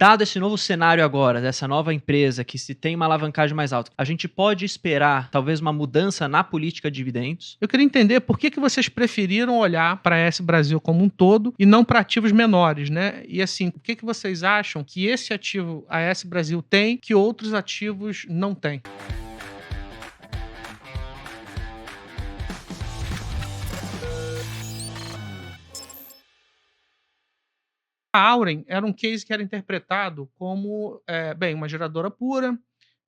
Dado esse novo cenário agora, dessa nova empresa que se tem uma alavancagem mais alta, a gente pode esperar talvez uma mudança na política de dividendos? Eu queria entender por que vocês preferiram olhar para a AS Brasil como um todo e não para ativos menores, né? E assim, o que vocês acham que esse ativo, a AS Brasil, tem que outros ativos não têm? A Auren era um case que era interpretado como, bem, uma geradora pura,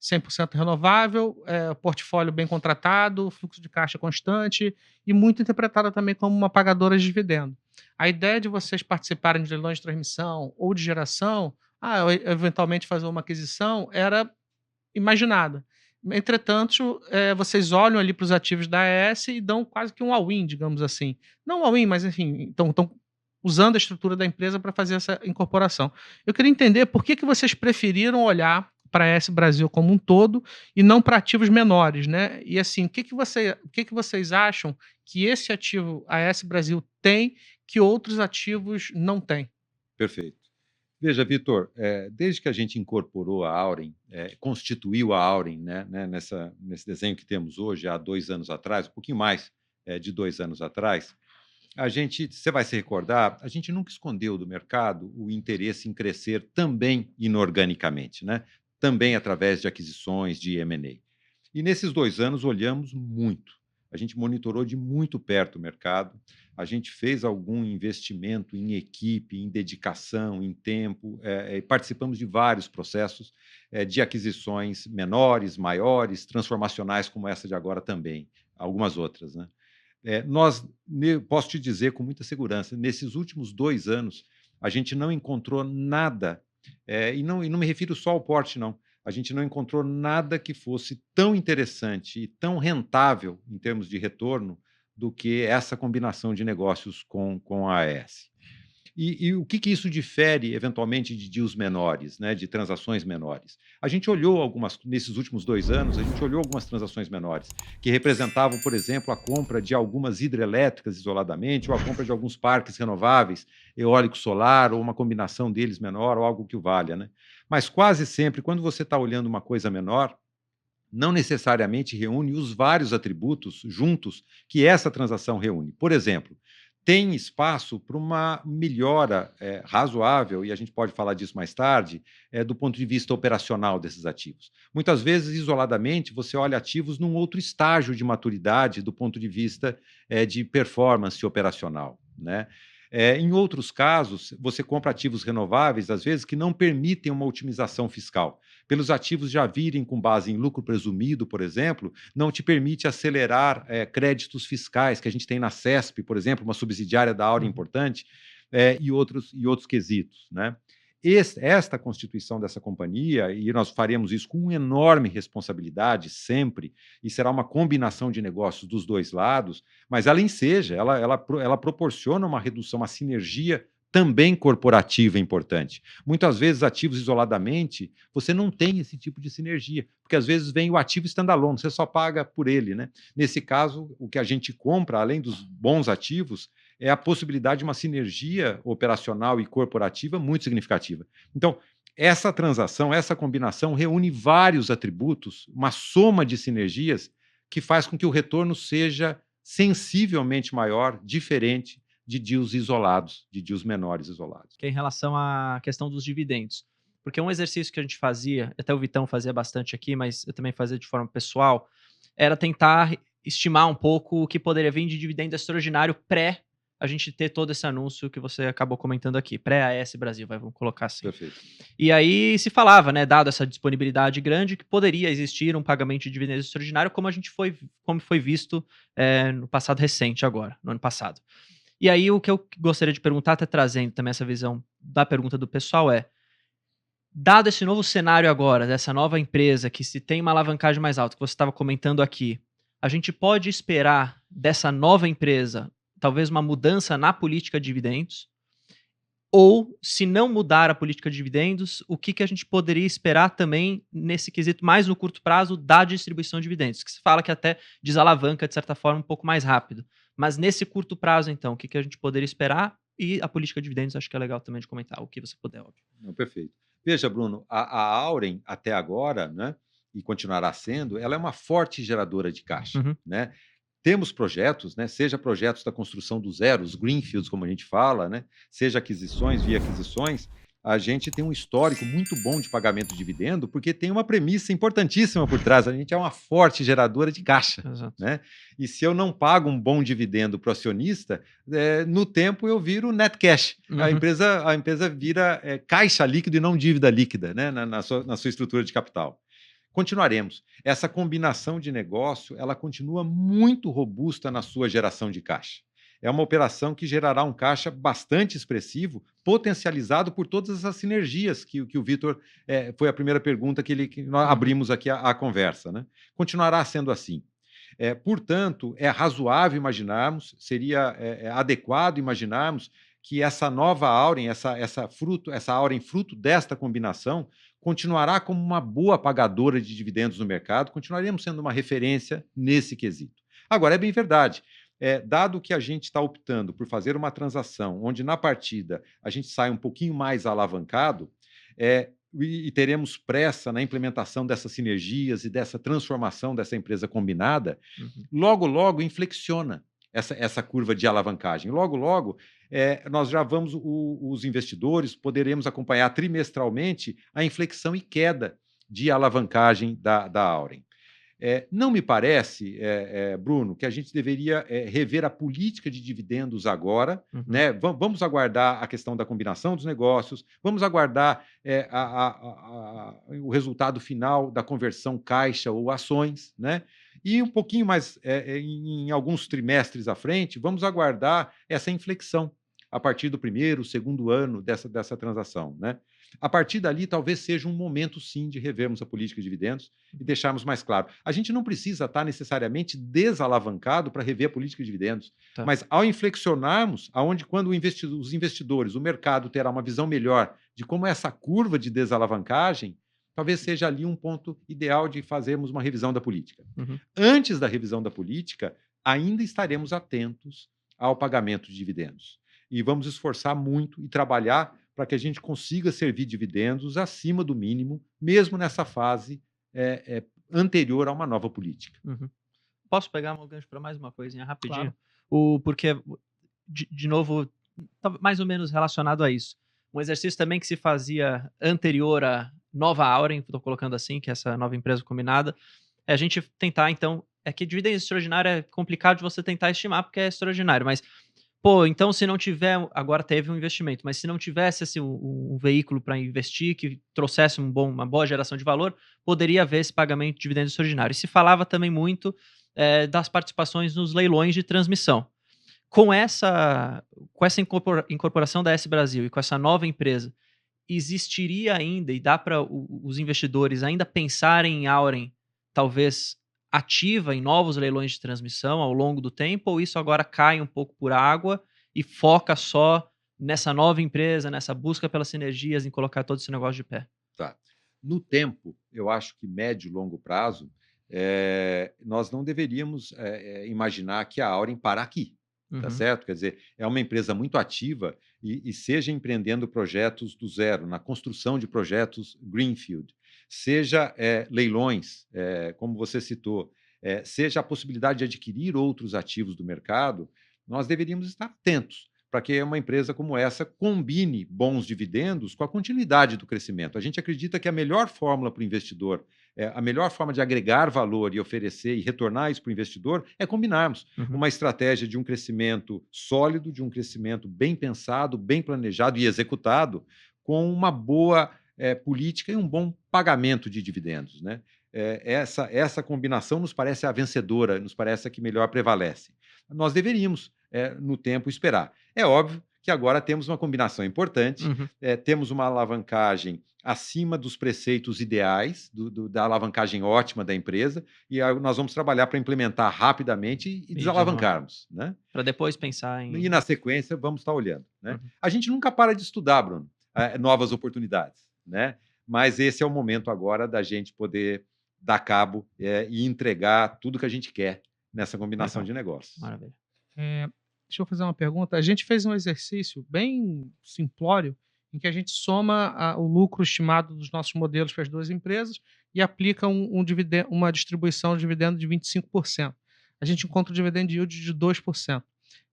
100% renovável, portfólio bem contratado, fluxo de caixa constante e muito interpretada também como uma pagadora de dividendo. A ideia de vocês participarem de leilões de transmissão ou de geração, ou eventualmente fazer uma aquisição, era imaginada. Entretanto, vocês olham ali para os ativos da AES e dão quase que um all-in, digamos assim. Não um all-in, mas enfim, estão usando a estrutura da empresa para fazer essa incorporação. Eu queria entender por que vocês preferiram olhar para a AES Brasil como um todo e não para ativos menores, né? E assim, o que vocês acham que esse ativo, a AES Brasil, tem que outros ativos não têm? Perfeito. Veja, Vitor, desde que a gente incorporou a Auren, constituiu a Auren, né, nesse desenho que temos hoje, há 2 anos atrás, um pouquinho mais de 2 anos atrás, você vai se recordar, a gente nunca escondeu do mercado o interesse em crescer também inorganicamente, né? Também através de aquisições, de M&A. E nesses 2 anos olhamos muito. A gente monitorou de muito perto o mercado, a gente fez algum investimento em equipe, em dedicação, em tempo, participamos de vários processos de aquisições menores, maiores, transformacionais como essa de agora também, algumas outras, né? Posso te dizer com muita segurança, nesses últimos 2 anos, a gente não encontrou nada, e não me refiro só ao porte, não. A gente não encontrou nada que fosse tão interessante e tão rentável em termos de retorno do que essa combinação de negócios com a AES. E o que isso difere, eventualmente, de deals menores, né, de transações menores? A gente olhou nesses últimos 2 anos, a gente olhou algumas transações menores, que representavam, por exemplo, a compra de algumas hidrelétricas isoladamente, ou a compra de alguns parques renováveis, eólico solar, ou uma combinação deles menor, ou algo que o valha, né? Mas quase sempre, quando você está olhando uma coisa menor, não necessariamente reúne os vários atributos juntos que essa transação reúne. Por exemplo, tem espaço para uma melhora razoável, e a gente pode falar disso mais tarde, do ponto de vista operacional desses ativos. Muitas vezes, isoladamente, você olha ativos num outro estágio de maturidade do ponto de vista de performance operacional, né? Em outros casos, você compra ativos renováveis, às vezes, que não permitem uma otimização fiscal. Pelos ativos já virem com base em lucro presumido, por exemplo, não te permite acelerar créditos fiscais que a gente tem na CESP, por exemplo, uma subsidiária da Auren importante, e outros quesitos, né? Esta constituição dessa companhia, e nós faremos isso com uma enorme responsabilidade sempre, e será uma combinação de negócios dos dois lados, mas ela enseja, ela proporciona uma redução, uma sinergia também corporativa importante. Muitas vezes, ativos isoladamente, você não tem esse tipo de sinergia, porque às vezes vem o ativo standalone, você só paga por ele, né? Nesse caso, o que a gente compra, além dos bons ativos, é a possibilidade de uma sinergia operacional e corporativa muito significativa. Então, essa transação, essa combinação reúne vários atributos, uma soma de sinergias que faz com que o retorno seja sensivelmente maior, diferente de deals isolados, de deals menores isolados. Que é em relação à questão dos dividendos. Porque um exercício que a gente fazia, até o Vitão fazia bastante aqui, mas eu também fazia de forma pessoal, era tentar estimar um pouco o que poderia vir de dividendo extraordinário pré a gente ter todo esse anúncio que você acabou comentando aqui, pré-AES Brasil, vamos colocar assim. Perfeito. E aí se falava, né, dado essa disponibilidade grande, que poderia existir um pagamento de dividendo extraordinário, como foi visto no passado recente agora, no ano passado. E aí o que eu gostaria de perguntar, até trazendo também essa visão da pergunta do pessoal dado esse novo cenário agora, dessa nova empresa que se tem uma alavancagem mais alta, que você estava comentando aqui, a gente pode esperar dessa nova empresa talvez uma mudança na política de dividendos? Ou, se não mudar a política de dividendos, o que a gente poderia esperar também nesse quesito mais no curto prazo da distribuição de dividendos? Que se fala que até desalavanca, de certa forma, um pouco mais rápido. Mas nesse curto prazo, então, o que a gente poderia esperar? E a política de dividendos, acho que é legal também de comentar, o que você puder, óbvio. Não, perfeito. Veja, Bruno, a Auren, até agora, né, e continuará sendo, ela é uma forte geradora de caixa. Uhum. Né? Temos projetos, né, seja projetos da construção do zero, os greenfields, como a gente fala, né, seja aquisições via aquisições, a gente tem um histórico muito bom de pagamento de dividendo, porque tem uma premissa importantíssima por trás. A gente é uma forte geradora de caixa. Exato. Né? E se eu não pago um bom dividendo para o acionista, no tempo eu viro net cash. A Uhum. empresa vira caixa líquido e não dívida líquida, né, na sua estrutura de capital. Continuaremos. Essa combinação de negócio, ela continua muito robusta na sua geração de caixa. É uma operação que gerará um caixa bastante expressivo, potencializado por todas essas sinergias que o Vitor foi a primeira pergunta que nós abrimos aqui a conversa. Né? Continuará sendo assim. Portanto, é razoável imaginarmos, seria adequado imaginarmos que essa nova Auren, essa Auren fruto desta combinação, continuará como uma boa pagadora de dividendos no mercado, continuaremos sendo uma referência nesse quesito. Agora, é bem verdade, dado que a gente está optando por fazer uma transação onde, na partida, a gente sai um pouquinho mais alavancado, e teremos pressa na implementação dessas sinergias e dessa transformação dessa empresa combinada, logo, logo inflexiona essa curva de alavancagem. Logo, logo, nós já vamos, os investidores, poderemos acompanhar trimestralmente a inflexão e queda de alavancagem da Auren. Não me parece, Bruno, que a gente deveria rever a política de dividendos agora. Né? Vamos aguardar a questão da combinação dos negócios, vamos aguardar o resultado final da conversão caixa ou ações, né? E um pouquinho mais, em alguns trimestres à frente, vamos aguardar essa inflexão a partir do primeiro, segundo ano dessa transação. Né? A partir dali, talvez seja um momento, sim, de revermos a política de dividendos e deixarmos mais claro. A gente não precisa estar necessariamente desalavancado para rever a política de dividendos, mas ao inflexionarmos, quando os investidores, o mercado terá uma visão melhor de como é essa curva de desalavancagem, talvez seja ali um ponto ideal de fazermos uma revisão da política. Antes da revisão da política, ainda estaremos atentos ao pagamento de dividendos. E vamos esforçar muito e trabalhar para que a gente consiga servir dividendos acima do mínimo, mesmo nessa fase anterior a uma nova política. Posso pegar um gancho para mais uma coisinha rapidinho? Claro. Porque, de novo, mais ou menos relacionado a isso. Um exercício também que se fazia anterior à nova Auren, estou colocando assim, que é essa nova empresa combinada, é a gente tentar, então, que dividendo extraordinário é complicado de você tentar estimar, porque é extraordinário, mas então se não tiver, agora teve um investimento, mas se não tivesse assim, um veículo para investir que trouxesse uma boa geração de valor, poderia haver esse pagamento de dividendo extraordinário. E se falava também muito das participações nos leilões de transmissão. Com essa incorporação da S Brasil e com essa nova empresa, existiria ainda, e dá para os investidores ainda pensarem em Auren, talvez ativa em novos leilões de transmissão ao longo do tempo, ou isso agora cai um pouco por água e foca só nessa nova empresa, nessa busca pelas sinergias, em colocar todo esse negócio de pé? Tá. No tempo, eu acho que médio e longo prazo, nós não deveríamos imaginar que a Auren para aqui. Tá certo? Quer dizer, é uma empresa muito ativa e seja empreendendo projetos do zero, na construção de projetos greenfield, seja leilões, como você citou, seja a possibilidade de adquirir outros ativos do mercado, nós deveríamos estar atentos para que uma empresa como essa combine bons dividendos com a continuidade do crescimento. A gente acredita que a melhor fórmula para o investidor, a melhor forma de agregar valor e oferecer e retornar isso para o investidor é combinarmos uma estratégia de um crescimento sólido, de um crescimento bem pensado, bem planejado e executado, com uma boa política e um bom pagamento de dividendos. Né? Essa combinação nos parece a vencedora, nos parece a que melhor prevalece. Nós deveríamos, no tempo, esperar. É óbvio que agora temos uma combinação importante, temos uma alavancagem acima dos preceitos ideais, da alavancagem ótima da empresa, e aí nós vamos trabalhar para implementar rapidamente e desalavancarmos. Né? Para depois pensar em... E na sequência vamos estar olhando. Né? A gente nunca para de estudar, Bruno, novas oportunidades. Né? Mas esse é o momento agora da gente poder dar cabo e entregar tudo que a gente quer nessa combinação de negócios. Maravilha. Deixa eu fazer uma pergunta. A gente fez um exercício bem simplório em que a gente soma o lucro estimado dos nossos modelos para as duas empresas e aplica uma distribuição de dividendo de 25%. A gente encontra o dividend yield de 2%.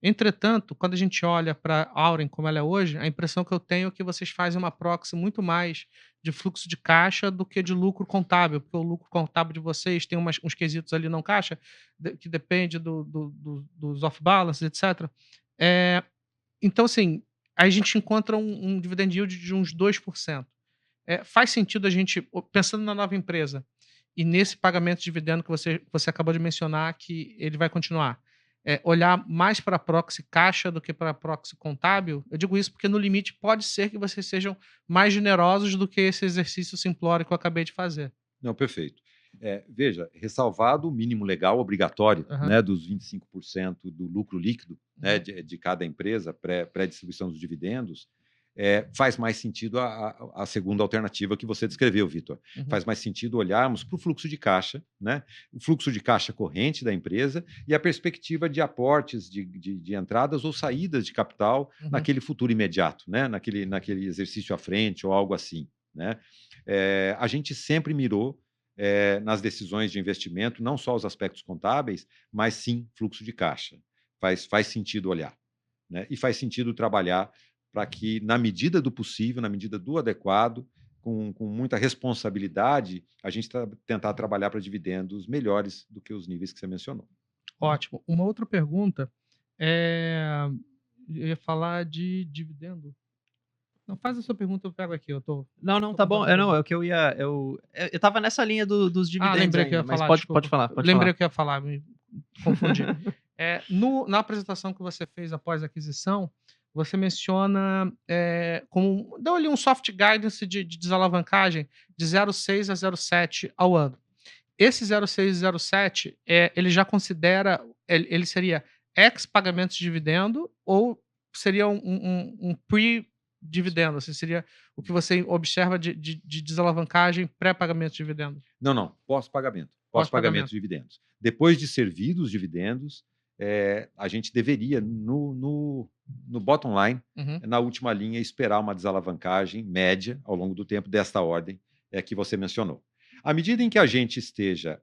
Entretanto, quando a gente olha para a Auren como ela é hoje, a impressão que eu tenho é que vocês fazem uma proxy muito mais de fluxo de caixa do que de lucro contábil, porque o lucro contábil de vocês tem uns quesitos ali não caixa, que depende dos off-balance, etc. Então, assim, aí a gente encontra um dividend yield de uns 2%. Faz sentido a gente, pensando na nova empresa, e nesse pagamento de dividendo que você acabou de mencionar, que ele vai continuar, olhar mais para a proxy caixa do que para a proxy contábil? Eu digo isso porque, no limite, pode ser que vocês sejam mais generosos do que esse exercício simplório que eu acabei de fazer. Não, perfeito. Veja, ressalvado o mínimo legal obrigatório, né, dos 25% do lucro líquido, né, de cada empresa, pré-distribuição dos dividendos, faz mais sentido a segunda alternativa que você descreveu, Vitor. Faz mais sentido olharmos para o fluxo de caixa, né, o fluxo de caixa corrente da empresa e a perspectiva de aportes de entradas ou saídas de capital naquele futuro imediato, né, naquele exercício à frente ou algo assim, né? A gente sempre mirou nas decisões de investimento, não só os aspectos contábeis, mas sim fluxo de caixa. Faz sentido olhar, né? E faz sentido trabalhar para que, na medida do possível, na medida do adequado, com muita responsabilidade, a gente tentar trabalhar para dividendos melhores do que os níveis que você mencionou. Ótimo. Uma outra pergunta, eu ia falar de dividendo. Não, faz a sua pergunta, eu pego aqui. Não, tá bom. É o que eu ia. Eu tava nessa linha dos dividendos. Lembrei que eu ia mas falar. pode falar. Lembrei que eu ia falar, me confundi. Na apresentação que você fez após a aquisição, você menciona deu ali um soft guidance de desalavancagem de 0,6 a 0,7 ao ano. Esse 0,6 e 0,7, ele já considera, ele seria ex-pagamento de dividendo ou seria um pre-dividendo? Assim, seria o que você observa de desalavancagem pré-pagamento de dividendo? Não, pós-pagamento. Pós-pagamento de dividendos. Depois de servidos os dividendos, a gente deveria, no bottom line, na última linha, esperar uma desalavancagem média ao longo do tempo desta ordem que você mencionou. À medida em que a gente esteja...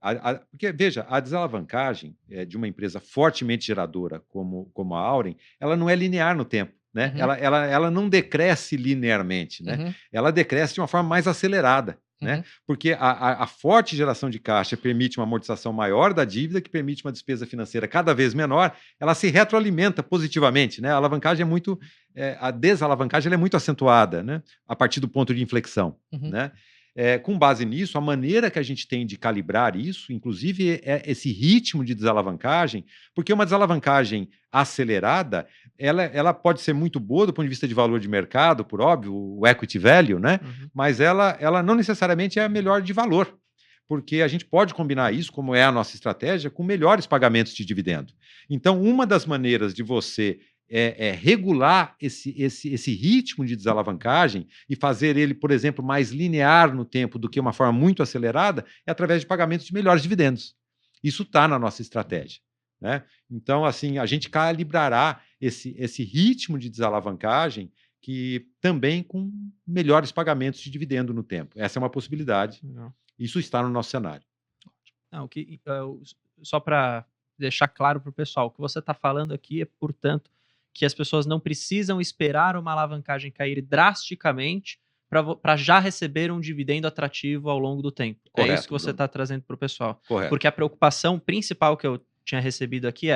porque, veja, a desalavancagem de uma empresa fortemente geradora como a Auren, ela não é linear no tempo, né? Ela não decresce linearmente, né? Ela decresce de uma forma mais acelerada. Né? Porque a forte geração de caixa permite uma amortização maior da dívida, que permite uma despesa financeira cada vez menor, ela se retroalimenta positivamente, né? A alavancagem a desalavancagem é muito acentuada, né? A partir do ponto de inflexão, né? Com base nisso, a maneira que a gente tem de calibrar isso, inclusive, esse ritmo de desalavancagem, porque uma desalavancagem acelerada, ela pode ser muito boa do ponto de vista de valor de mercado, por óbvio, o equity value, né? Mas ela não necessariamente é a melhor de valor, porque a gente pode combinar isso, como é a nossa estratégia, com melhores pagamentos de dividendo. Então, uma das maneiras de você regular esse ritmo de desalavancagem e fazer ele, por exemplo, mais linear no tempo do que uma forma muito acelerada, é através de pagamentos de melhores dividendos. Isso está na nossa estratégia, né? Então, assim, a gente calibrará esse ritmo de desalavancagem que também com melhores pagamentos de dividendo no tempo. Essa é uma possibilidade. Não. Isso está no nosso cenário. Não, só para deixar claro para o pessoal, o que você está falando aqui é, portanto, que as pessoas não precisam esperar uma alavancagem cair drasticamente para já receber um dividendo atrativo ao longo do tempo. Correto, é isso que você está trazendo para o pessoal. Correto. Porque a preocupação principal que eu tinha recebido aqui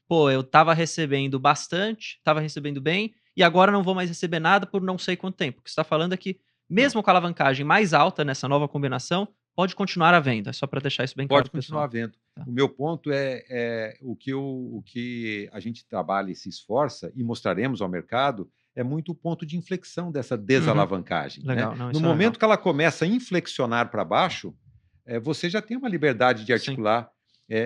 eu estava recebendo bastante, estava recebendo bem, e agora não vou mais receber nada por não sei quanto tempo. O que você está falando é que, mesmo com a alavancagem mais alta nessa nova combinação, pode continuar havendo. É só para deixar isso bem claro. Pode continuar havendo. Tá. O meu ponto o que a gente trabalha e se esforça, e mostraremos ao mercado, é muito o ponto de inflexão dessa desalavancagem. Legal. Né? Não, no momento que ela começa a inflexionar para baixo, você já tem uma liberdade de articular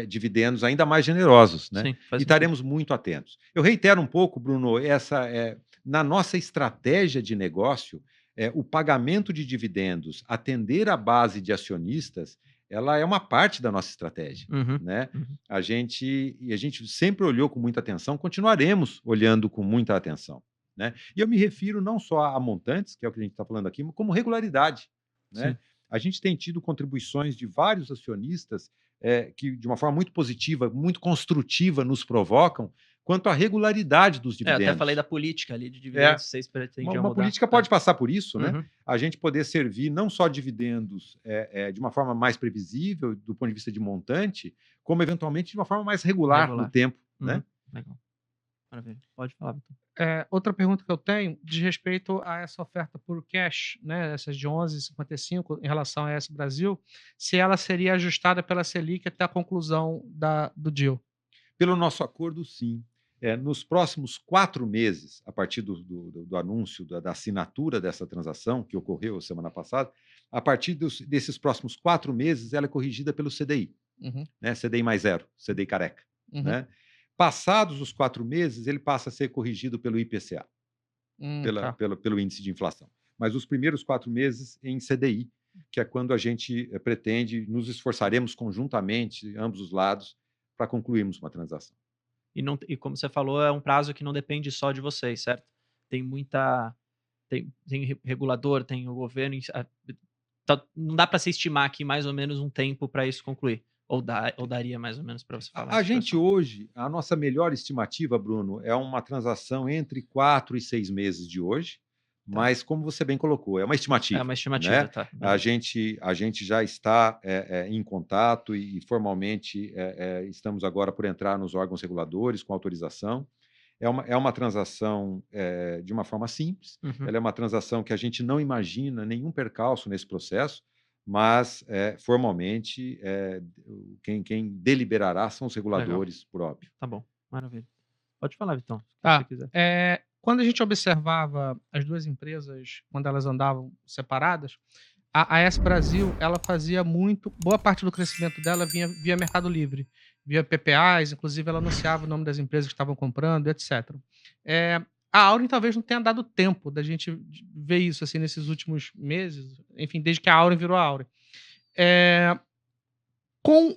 dividendos ainda mais generosos. Né? Sim, e estaremos muito atentos. Eu reitero um pouco, Bruno, na nossa estratégia de negócio, o pagamento de dividendos, atender a base de acionistas, ela é uma parte da nossa estratégia. Né? A gente sempre olhou com muita atenção, continuaremos olhando com muita atenção. né? E eu me refiro não só a montantes, que é o que a gente está falando aqui, mas como regularidade, né? Sim. A gente tem tido contribuições de vários acionistas que, de uma forma muito positiva, muito construtiva, nos provocam quanto à regularidade dos Eu até falei dividendos. da política ali de É, dividendos, vocês uma, pretendiam uma mudar. política pode passar por isso, né? Uhum. A gente poder servir não só dividendos de uma forma mais previsível, do ponto de vista de montante, como eventualmente de uma forma mais regular no Regular. tempo, Uhum. né? Legal. Maravilha. Pode falar, Vitor. Outra pergunta que eu tenho diz respeito a essa oferta por cash, né, essas de 11,55 em relação a essa Brasil, se ela seria ajustada pela Selic até a conclusão do deal. Pelo nosso acordo, sim. Nos próximos 4 meses, a partir do anúncio, da assinatura dessa transação, que ocorreu semana passada, a partir desses próximos 4 meses, ela é corrigida pelo CDI, Uhum, né? CDI mais zero, CDI careca. uhum. Né? Passados os 4 meses, ele passa a ser corrigido pelo IPCA, Tá. pelo índice de inflação. Mas os primeiros 4 meses em CDI, que é quando a gente pretende, nos esforçaremos conjuntamente, ambos os lados, para concluirmos uma transação. E como você falou, é um prazo que não depende só de vocês, certo? Tem muita. Tem regulador, tem o governo. Não dá para se estimar aqui mais ou menos um tempo para isso concluir. Ou daria mais ou menos para você falar A isso, gente pessoal? hoje, a nossa melhor estimativa, Bruno, é uma transação entre 4 e 6 meses de hoje, Tá. mas como você bem colocou, é uma estimativa. É uma estimativa, Né? tá. A gente já está em contato e formalmente estamos agora por entrar nos órgãos reguladores com autorização. É uma transação de uma forma simples, Uhum. ela é uma transação que a gente não imagina nenhum percalço nesse processo, mas formalmente quem deliberará são os reguladores, por óbvio. Tá bom, maravilha. Pode falar, Vitão, se Tá. você quiser. Quando a gente observava as duas empresas, quando elas andavam separadas, a AS Brasil, ela fazia boa parte do crescimento dela vinha via Mercado Livre, via PPAs, inclusive ela anunciava o nome das empresas que estavam comprando, etc. A Auren talvez não tenha dado tempo da gente ver isso assim nesses últimos meses, enfim, desde que a Auren virou a Auren. Com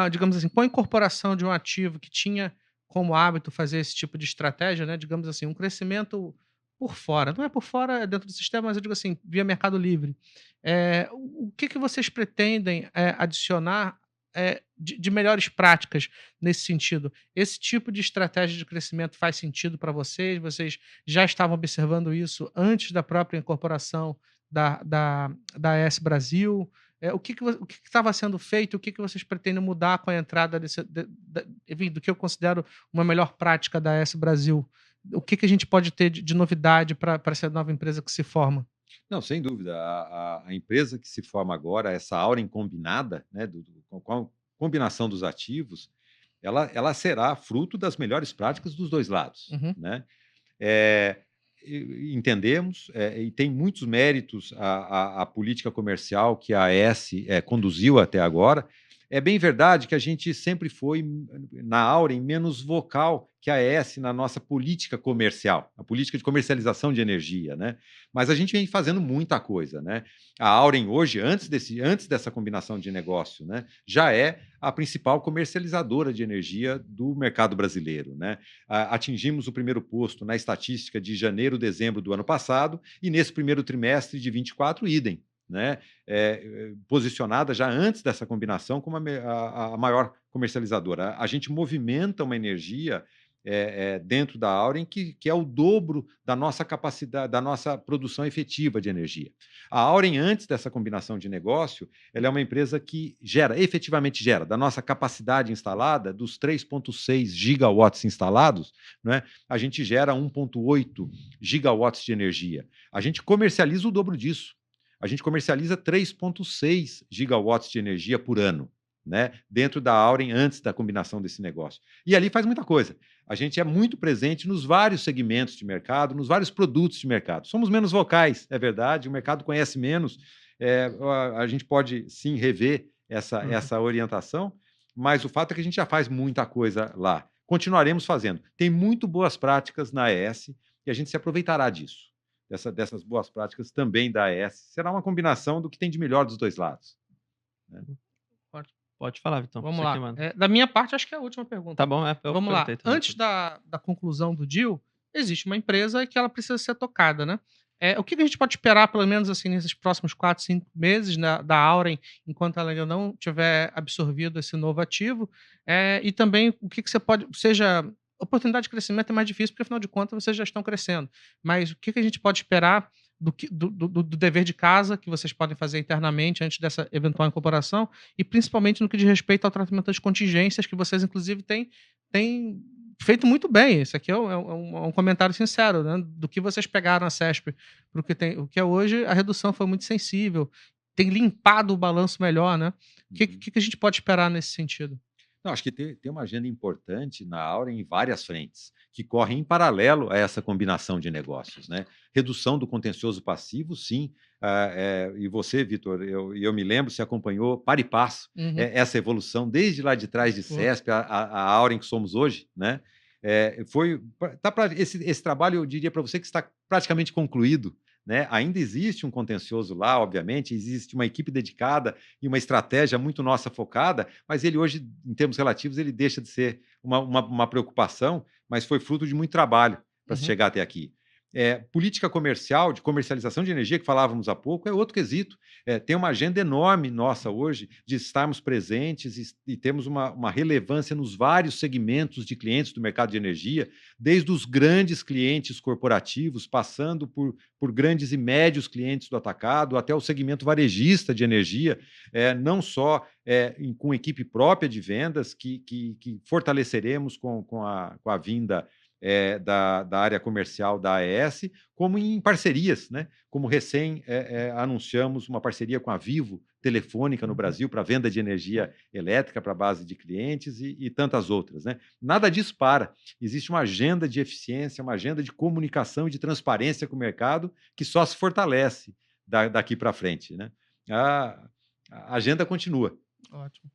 digamos assim, com a incorporação de um ativo que tinha como hábito fazer esse tipo de estratégia, né, digamos assim, um crescimento por fora. Não é por fora, é dentro do sistema, mas eu digo assim, via Mercado Livre. O que vocês pretendem adicionar de melhores práticas nesse sentido? Esse tipo de estratégia de crescimento faz sentido para vocês? Vocês já estavam observando isso antes da própria incorporação da AS Brasil? O que estava sendo feito? O que vocês pretendem mudar com a entrada enfim, do que eu considero uma melhor prática da AS Brasil? O que a gente pode ter de novidade para essa nova empresa que se forma? Não, sem dúvida. A empresa que se forma agora, essa Auren combinada, né, com a combinação dos ativos, ela será fruto das melhores práticas dos dois lados. Uhum. Né? Entendemos, e tem muitos méritos a política comercial que a AS conduziu até agora. É bem verdade que a gente sempre foi, na Auren, menos vocal que a AS na nossa política comercial, a política de comercialização de energia, né? Mas a gente vem fazendo muita coisa, né? A Auren hoje, antes dessa combinação de negócio, né, já é a principal comercializadora de energia do mercado brasileiro, né? Atingimos o primeiro posto na estatística de janeiro, dezembro do ano passado, e nesse primeiro trimestre de 24, idem. Né, posicionada já antes dessa combinação como a maior comercializadora. A gente movimenta uma energia dentro da Auren que é o dobro da nossa capacidade, da nossa produção efetiva de energia. A Auren, antes dessa combinação de negócio, ela é uma empresa que efetivamente gera, da nossa capacidade instalada, dos 3,6 gigawatts instalados, né, a gente gera 1,8 gigawatts de energia. A gente comercializa o dobro disso. A gente comercializa 3,6 gigawatts de energia por ano, né, dentro da Auren antes da combinação desse negócio. E ali faz muita coisa. A gente é muito presente nos vários segmentos de mercado, nos vários produtos de mercado. Somos menos vocais, é verdade, o mercado conhece menos, a gente pode sim rever essa orientação, mas o fato é que a gente já faz muita coisa lá. Continuaremos fazendo. Tem muito boas práticas na AES e a gente se aproveitará disso. Dessas boas práticas também da AES. Será uma combinação do que tem de melhor dos dois lados. Né? Pode falar, Vitão. Vamos lá. Da minha parte, acho que é a última pergunta. Tá bom, Vamos lá. Antes da conclusão do deal, existe uma empresa que ela precisa ser tocada, né? O que a gente pode esperar, pelo menos assim, nesses próximos 4, 5 meses da Auren, enquanto ela ainda não tiver absorvido esse novo ativo? E também o que você pode. Seja. Oportunidade de crescimento é mais difícil, porque afinal de contas vocês já estão crescendo. Mas o que a gente pode esperar do dever de casa que vocês podem fazer internamente antes dessa eventual incorporação? E principalmente no que diz respeito ao tratamento das contingências, que vocês, inclusive, têm feito muito bem. Isso aqui é um comentário sincero, né? Do que vocês pegaram a CESP para o que é hoje, a redução foi muito sensível. Tem limpado o balanço melhor, né? O que a gente pode esperar nesse sentido? Não, acho que tem uma agenda importante na Auren em várias frentes, que correm em paralelo a essa combinação de negócios, né? Redução do contencioso passivo, sim. E você, Vitor, eu me lembro, você acompanhou para e passo Uhum. essa evolução desde lá de trás de Pô. CESP, a Auren que somos hoje, né? Esse trabalho, eu diria para você que está praticamente concluído, né? Ainda existe um contencioso lá, obviamente, existe uma equipe dedicada e uma estratégia muito nossa focada, mas ele hoje, em termos relativos, ele deixa de ser uma preocupação, mas foi fruto de muito trabalho para se Uhum. chegar até aqui. Política comercial, de comercialização de energia, que falávamos há pouco, é outro quesito. Tem uma agenda enorme nossa hoje de estarmos presentes e temos uma relevância nos vários segmentos de clientes do mercado de energia, desde os grandes clientes corporativos, passando por grandes e médios clientes do atacado, até o segmento varejista de energia, não só com equipe própria de vendas, que fortaleceremos com a vinda da área comercial da AES, como em parcerias, né? Como anunciamos uma parceria com a Vivo Telefônica no Brasil para venda de energia elétrica para a base de clientes e tantas outras, né? Nada disso para. Existe uma agenda de eficiência, uma agenda de comunicação e de transparência com o mercado que só se fortalece daqui para frente, né? A agenda continua. Ótimo.